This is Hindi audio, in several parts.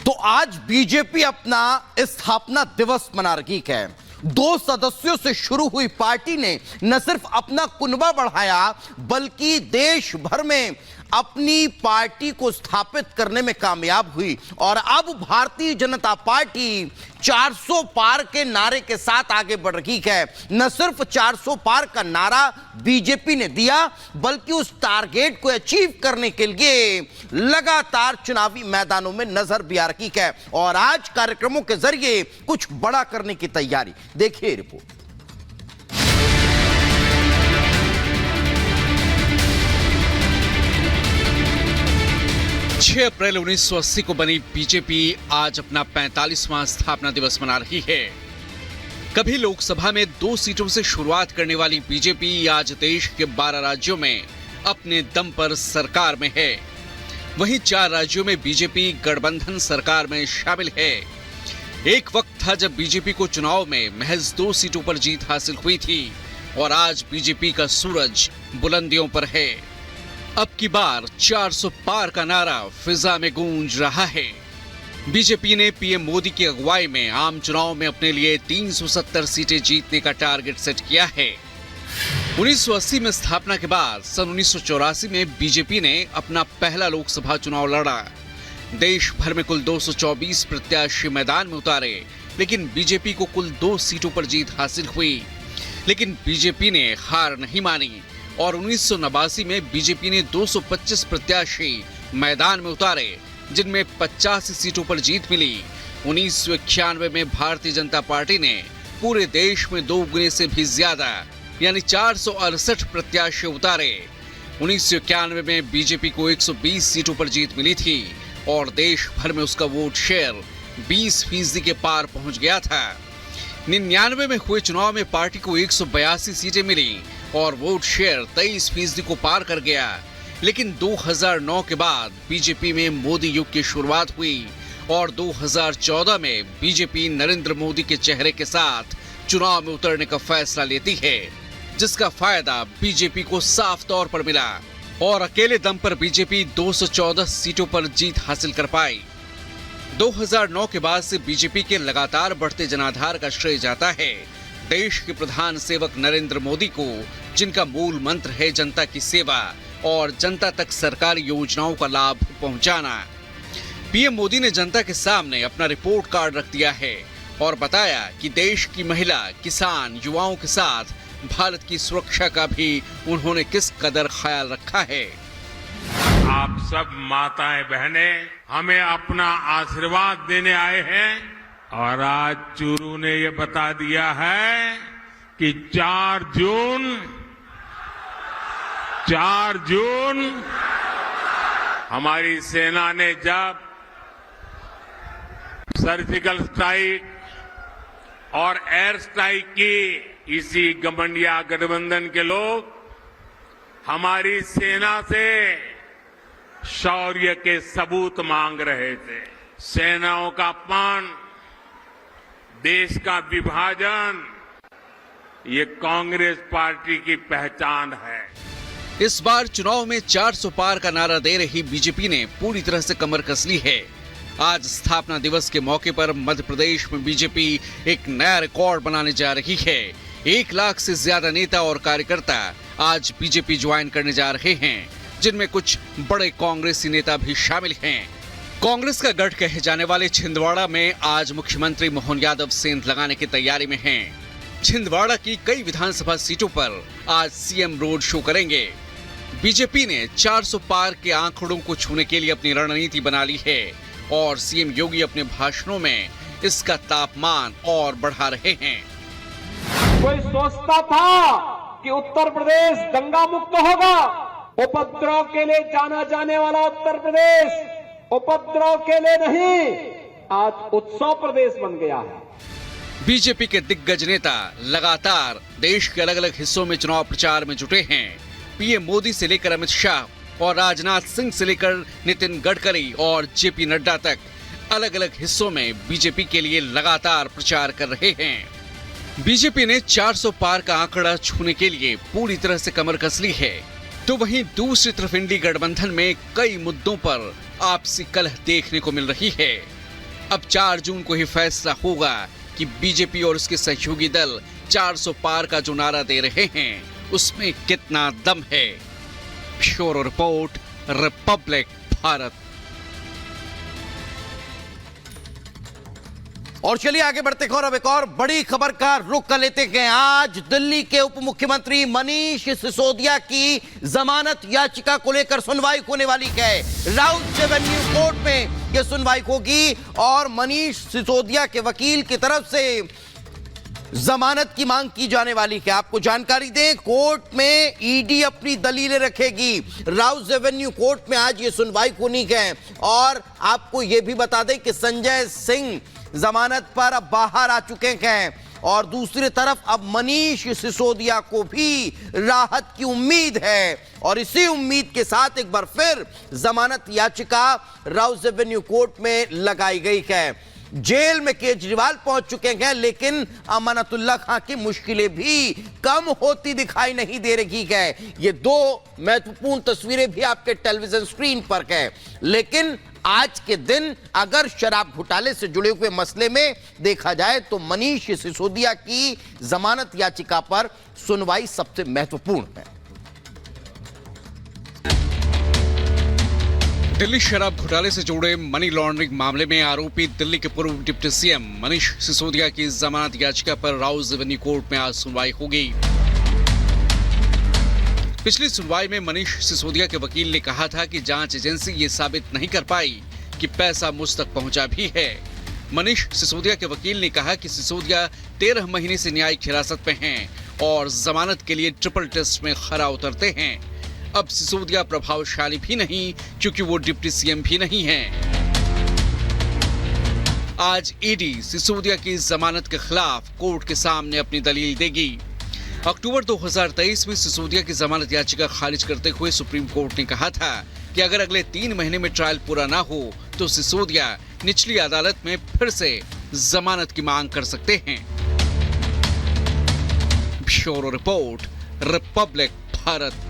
तो आज बीजेपी अपना स्थापना दिवस मना रही है। 2 सदस्यों से शुरू हुई पार्टी ने न सिर्फ अपना कुनबा बढ़ाया बल्कि देश भर में अपनी पार्टी को स्थापित करने में कामयाब हुई और अब भारतीय जनता पार्टी 400 पार के नारे के साथ आगे बढ़ रही है। न सिर्फ 400 पार का नारा बीजेपी ने दिया बल्कि उस टारगेट को अचीव करने के लिए लगातार चुनावी मैदानों में नजर भी आ रही है और आज कार्यक्रमों के जरिए कुछ बड़ा करने की तैयारी। देखिए रिपोर्ट। 6 अप्रैल 1980 को बनी बीजेपी आज अपना 45वां स्थापना दिवस मना रही है। कभी लोकसभा में 2 सीटों से शुरुआत करने वाली बीजेपी आज देश के 12 राज्यों में अपने दम पर सरकार में है। वहीं 4 राज्यों में बीजेपी गठबंधन सरकार में शामिल है। एक वक्त था जब बीजेपी को चुनाव में महज 2 सीटों पर जीत हासिल हुई थी और आज बीजेपी का सूरज बुलंदियों पर है। अब की बार 400 पार का नारा फिजा में गूंज रहा है। बीजेपी ने पीएम मोदी की अगुवाई में आम चुनाव में अपने लिए 370 सीटें जीतने का टारगेट सेट किया है। 1980 में स्थापना के बाद सन 1984 में बीजेपी ने अपना पहला लोकसभा चुनाव लड़ा। देश भर में कुल 224 प्रत्याशी मैदान में उतारे, लेकिन बीजेपी को कुल 2 सीटों पर जीत हासिल हुई। लेकिन बीजेपी ने हार नहीं मानी और 1989 में बीजेपी ने 225 प्रत्याशी मैदान में उतारे, जिनमेम 85 सीटों पर जीत मिली। 1991 में भारतीय जनता पार्टी ने पूरे देश में 2 गुने से भी ज्यादा यानी 468 प्रत्याशी उतारे। 1991 में बीजेपी को 120 सीटों पर जीत मिली थी और देश भर में उसका वोट शेयर 20% के पार पहुंच गया था। 99 में हुए चुनाव में पार्टी को 182 सीटें मिली और वोट शेयर 23% को पार कर गया। लेकिन 2009 के बाद बीजेपी में मोदी युग की शुरुआत हुई और 2014 में बीजेपी नरेंद्र मोदी के चेहरे के साथ चुनाव में उतरने का फैसला लेती है, जिसका फायदा बीजेपी को साफ तौर पर मिला और अकेले दम पर बीजेपी 214 सीटों पर जीत हासिल कर पाई। 2009 के बाद से बीजेपी के लगातार बढ़ते जनाधार का श्रेय जाता है देश के प्रधान सेवक नरेंद्र मोदी को, जिनका मूल मंत्र है जनता की सेवा और जनता तक सरकारी योजनाओं का लाभ पहुंचाना। पीएम मोदी ने जनता के सामने अपना रिपोर्ट कार्ड रख दिया है और बताया कि देश की महिला, किसान, युवाओं के साथ भारत की सुरक्षा का भी उन्होंने किस कदर ख्याल रखा है। आप सब माताएं बहनें हमें अपना आशीर्वाद देने आए हैं और आज चूरू ने ये बता दिया है कि 4 जून हमारी सेना ने जब सर्जिकल स्ट्राइक और एयर स्ट्राइक की, इसी गठबंधन गठबंधन के लोग हमारी सेना से शौर्य के सबूत मांग रहे थे। सेनाओं का अपमान, देश का विभाजन, ये कांग्रेस पार्टी की पहचान है। इस बार चुनाव में 400 पार का नारा दे रही बीजेपी ने पूरी तरह से कमर कस ली है। आज स्थापना दिवस के मौके पर मध्य प्रदेश में बीजेपी एक नया रिकॉर्ड बनाने जा रही है। 1 लाख से ज्यादा नेता और कार्यकर्ता आज बीजेपी ज्वाइन करने जा रहे हैं, जिनमें कुछ बड़े कांग्रेसी नेता भी शामिल हैं। कांग्रेस का गढ़ कहे जाने वाले छिंदवाड़ा में आज मुख्यमंत्री मोहन यादव सेंध लगाने की तैयारी में हैं। छिंदवाड़ा की कई विधानसभा सीटों पर आज सीएम रोड शो करेंगे। बीजेपी ने 400 पार के आंकड़ों को छूने के लिए अपनी रणनीति बना ली है और सीएम योगी अपने भाषणों में इसका तापमान और बढ़ा रहे हैं। कोई सोचता था कि उत्तर प्रदेश दंगा मुक्त होगा, उपद्रव के लिए जाना जाने वाला उत्तर प्रदेश उपद्रव के लिए नहीं, आज उत्सव प्रदेश बन गया है। बीजेपी के दिग्गज नेता लगातार देश के अलग अलग हिस्सों में चुनाव प्रचार में जुटे हैं। पीएम मोदी से लेकर अमित शाह और राजनाथ सिंह से लेकर नितिन गडकरी और जेपी नड्डा तक अलग अलग हिस्सों में बीजेपी के लिए लगातार प्रचार कर रहे हैं। बीजेपी ने 400 पार का आंकड़ा छूने के लिए पूरी तरह से कमर कस ली है, तो वहीं दूसरी तरफ इंडी गठबंधन में कई मुद्दों पर आपसी कलह देखने को मिल रही है। अब 4 जून को ही फैसला होगा कि बीजेपी और उसके सहयोगी दल 400 पार का जो नारा दे रहे हैं उसमें कितना दम है। Bureau report, Republic Bharat. और चलिए आगे बढ़ते हैं और अब एक और बड़ी खबर का रुख कर लेते हैं। आज दिल्ली के उप मुख्यमंत्री मनीष सिसोदिया की जमानत याचिका को लेकर सुनवाई होने वाली है। राउत एवेन्यू कोर्ट में यह सुनवाई होगी और मनीष सिसोदिया के वकील की तरफ से जमानत की मांग की जाने वाली है। आपको जानकारी दें, कोर्ट में ईडी अपनी दलीलें रखेगी। राउत एवेन्यू कोर्ट में आज ये सुनवाई होनी है और आपको यह भी बता दें कि संजय सिंह जमानत पर अब बाहर आ चुके हैं और दूसरी तरफ अब मनीष सिसोदिया को भी राहत की उम्मीद है और इसी उम्मीद के साथ एक बार फिर जमानत याचिका राउत एवेन्यू कोर्ट में लगाई गई है। जेल में केजरीवाल पहुंच चुके हैं लेकिन अमानतुल्लाह खां की मुश्किलें भी कम होती दिखाई नहीं दे रही है। ये दो महत्वपूर्ण तस्वीरें भी आपके टेलीविजन स्क्रीन पर है। लेकिन आज के दिन अगर शराब घोटाले से जुड़े हुए मसले में देखा जाए तो मनीष सिसोदिया की जमानत याचिका पर सुनवाई सबसे महत्वपूर्ण है। दिल्ली शराब घोटाले से जुड़े मनी लॉन्ड्रिंग मामले में आरोपी दिल्ली के पूर्व डिप्टी सीएम मनीष सिसोदिया की जमानत याचिका पर राउत एवेन्यू कोर्ट में आज सुनवाई होगी। पिछली सुनवाई में मनीष सिसोदिया के वकील ने कहा था कि जांच एजेंसी ये साबित नहीं कर पाई कि पैसा मुझ तक पहुंचा भी है। मनीष सिसोदिया के वकील ने कहा कि सिसोदिया 13 महीने से न्यायिक हिरासत में हैं और जमानत के लिए ट्रिपल टेस्ट में खरा उतरते हैं। अब सिसोदिया प्रभावशाली भी नहीं क्योंकि वो डिप्टी सीएम भी नहीं हैं। आज ईडी सिसोदिया की जमानत के खिलाफ कोर्ट के सामने अपनी दलील देगी। अक्टूबर 2023 में सिसोदिया की जमानत याचिका खारिज करते हुए सुप्रीम कोर्ट ने कहा था कि अगर अगले 3 महीने में ट्रायल पूरा ना हो तो सिसोदिया निचली अदालत में फिर से जमानत की मांग कर सकते हैं। Bureau report, Republic Bharat.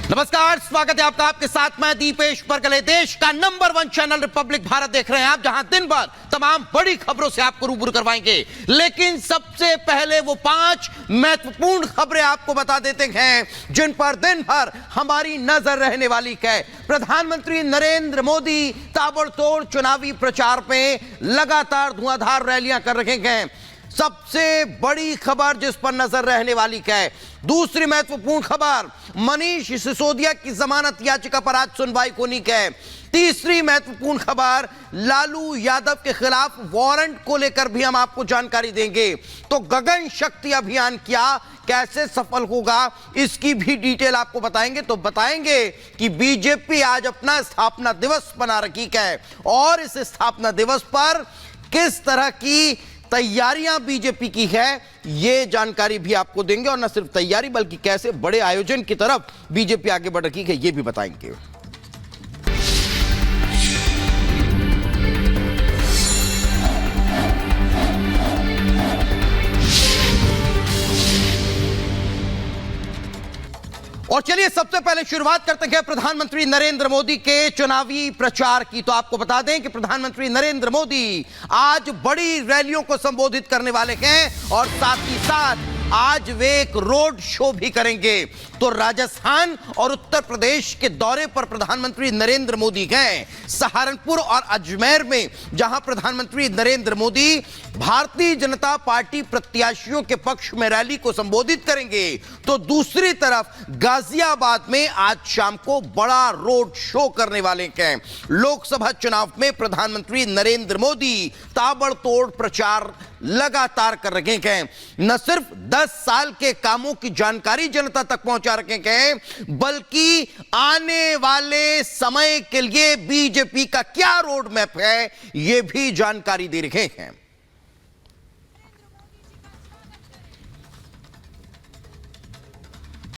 नमस्कार, स्वागत है आपका। आपके साथ मैं दीपेश परगले। देश का नंबर 1 चैनल रिपब्लिक भारत देख रहे हैं आप, जहां दिन भर तमाम बड़ी खबरों से आपको रूबरू करवाएंगे। लेकिन सबसे पहले वो 5 महत्वपूर्ण खबरें आपको बता देते हैं जिन पर दिन भर हमारी नजर रहने वाली है। प्रधानमंत्री नरेंद्र मोदी ताबड़तोड़ चुनावी प्रचार में लगातार धुआंधार रैलियां कर रहे हैं। सबसे बड़ी खबर जिस पर नजर रहने वाली है। दूसरी महत्वपूर्ण खबर, मनीष सिसोदिया की जमानत याचिका पर आज सुनवाई होनी है। तीसरी महत्वपूर्ण खबर, लालू यादव के खिलाफ वारंट को लेकर भी हम आपको जानकारी देंगे। तो गगन शक्ति अभियान क्या कैसे सफल होगा इसकी भी डिटेल आपको बताएंगे। तो बताएंगे कि बीजेपी आज अपना स्थापना दिवस मना रही है और इस स्थापना दिवस पर किस तरह की तैयारियां बीजेपी की है ये जानकारी भी आपको देंगे। और न सिर्फ तैयारी बल्कि कैसे बड़े आयोजन की तरफ बीजेपी आगे बढ़ रही है ये भी बताएंगे। और चलिए सबसे पहले शुरुआत करते हैं प्रधानमंत्री नरेंद्र मोदी के चुनावी प्रचार की। तो आपको बता दें कि प्रधानमंत्री नरेंद्र मोदी आज बड़ी रैलियों को संबोधित करने वाले हैं और साथ ही साथ आज वे एक रोड शो भी करेंगे। तो राजस्थान और उत्तर प्रदेश के दौरे पर प्रधानमंत्री नरेंद्र मोदी गए। सहारनपुर और अजमेर में जहां प्रधानमंत्री नरेंद्र मोदी भारतीय जनता पार्टी प्रत्याशियों के पक्ष में रैली को संबोधित करेंगे, तो दूसरी तरफ गाजियाबाद में आज शाम को बड़ा रोड शो करने वाले हैं। लोकसभा चुनाव में प्रधानमंत्री नरेंद्र मोदी ताबड़तोड़ प्रचार लगातार कर रहे हैं। न सिर्फ 10 साल के कामों की जानकारी जनता तक पहुंचा रखे हैं बल्कि आने वाले समय के लिए बीजेपी का क्या रोड मैप है यह भी जानकारी दे रहे हैं।